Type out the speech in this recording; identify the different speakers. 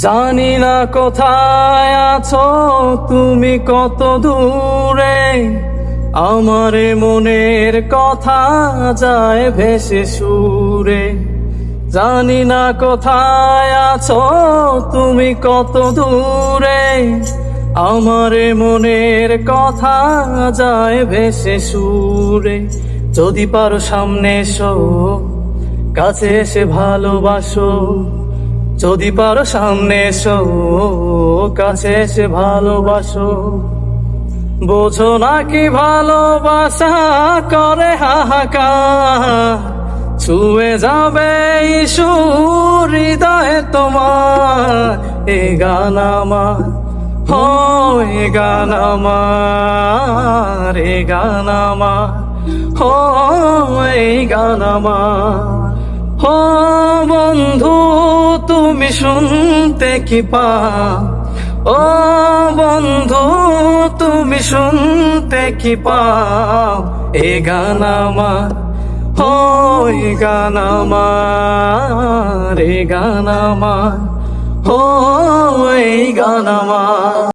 Speaker 1: জানি না কোথায় আছো তুমি, কত দূরে আমার মনের কথা যায় ভেসে সুরে। জানি না কোথায় আছো তুমি, কত দূরে আমার মনের কথা যায় ভেসে সুরে। যদি পারো সামনে এসো, কাছে এসে ভালোবাসো। যদি পারো সামনে এসো, কাছে এসে ভালোবাসো। বোঝো নাকি ভালোবাসা করে হাহাকার, ছুঁয়ে যাবে সুর হৃদয়ে তোমার। এ গান আমার, হো এ গান আমার, এ গান আমার, হো এই গান আমার। ও বন্ধু তুমি শুনতে কি পাও, ও বন্ধু তুমি শুনতে কি পাও। এ গান আমার, ও এ গান আমার, এ গান আমার, ও এই গান আমার।